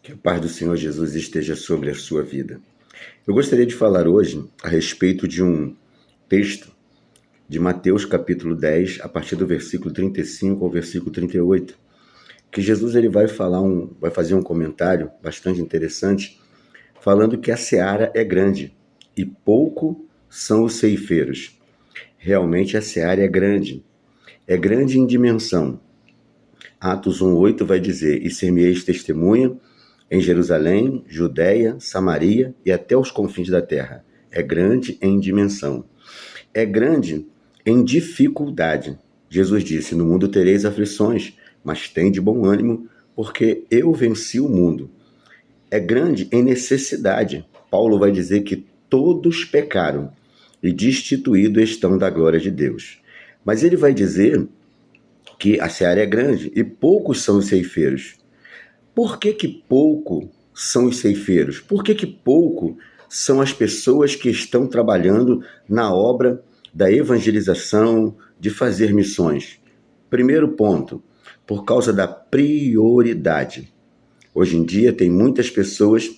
Que a paz do Senhor Jesus esteja sobre a sua vida. Eu gostaria de falar hoje a respeito de um texto de Mateus capítulo 10, a partir do versículo 35 ao versículo 38, que Jesus ele vai fazer um comentário bastante interessante, falando que a seara é grande e pouco são os ceifeiros. Realmente a seara é grande em dimensão. Atos 1:8 vai dizer: "E ser-me-eis testemunha em Jerusalém, Judéia, Samaria e até os confins da terra." É grande em dimensão. É grande em dificuldade. Jesus disse: "No mundo tereis aflições, mas tende bom ânimo, porque eu venci o mundo." É grande em necessidade. Paulo vai dizer que todos pecaram e destituídos estão da glória de Deus. Mas ele vai dizer que a seara é grande e poucos são os ceifeiros. Por que pouco são os ceifeiros? Por que pouco são as pessoas que estão trabalhando na obra da evangelização, de fazer missões? Primeiro ponto, por causa da prioridade. Hoje em dia tem muitas pessoas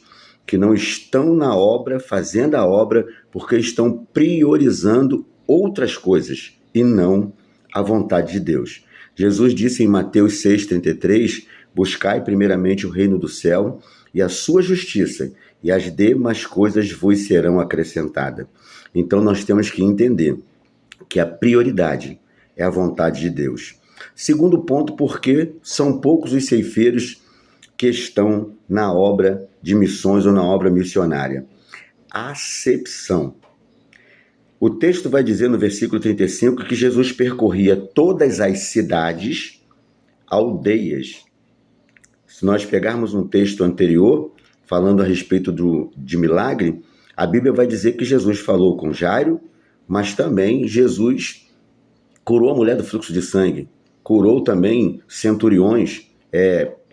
que não estão na obra, fazendo a obra, porque estão priorizando outras coisas e não a vontade de Deus. Jesus disse em Mateus 6,33: "Buscai primeiramente o reino do céu e a sua justiça, e as demais coisas vos serão acrescentadas." Então nós temos que entender que a prioridade é a vontade de Deus. Segundo ponto, porque são poucos os ceifeiros que estão na obra de missões ou na obra missionária. Acepção. O texto vai dizer no versículo 35 que Jesus percorria todas as cidades, aldeias. Se nós pegarmos um texto anterior, falando a respeito de milagre, a Bíblia vai dizer que Jesus falou com Jairo, mas também Jesus curou a mulher do fluxo de sangue, curou também centuriões,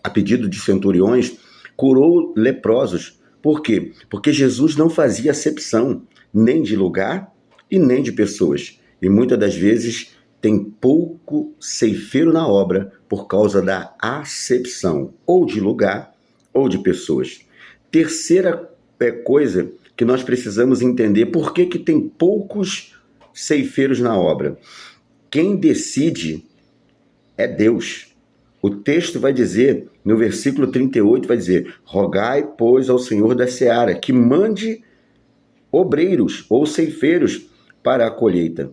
a pedido de centuriões, curou leprosos. Por quê? Porque Jesus não fazia acepção nem de lugar e nem de pessoas. E muitas das vezes tem pouco ceifeiro na obra por causa da acepção, ou de lugar ou de pessoas. Terceira coisa que nós precisamos entender: por que tem poucos ceifeiros na obra? Quem decide é Deus. O texto vai dizer, no versículo 38, vai dizer: "Rogai, pois, ao Senhor da seara que mande obreiros ou ceifeiros para a colheita."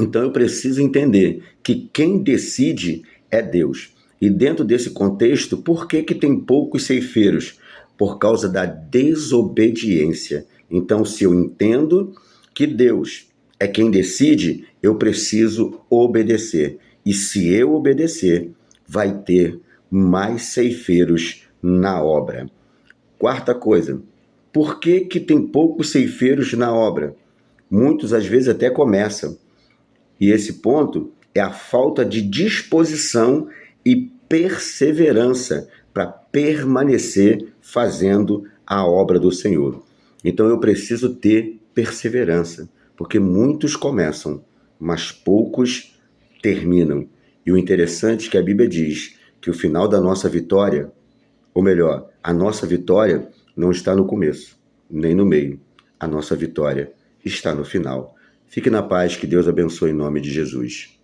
Então eu preciso entender que quem decide é Deus. E dentro desse contexto, por que tem poucos ceifeiros? Por causa da desobediência. Então, se eu entendo que Deus é quem decide, eu preciso obedecer. E se eu obedecer, vai ter mais ceifeiros na obra. Quarta coisa, por que tem poucos ceifeiros na obra? Muitos, às vezes, até começam. E esse ponto é a falta de disposição e perseverança para permanecer fazendo a obra do Senhor. Então eu preciso ter perseverança, porque muitos começam, mas poucos terminam. E o interessante é que a Bíblia diz que o final da nossa vitória, ou melhor, a nossa vitória não está no começo, nem no meio. A nossa vitória está no final. Fique na paz, que Deus abençoe em nome de Jesus.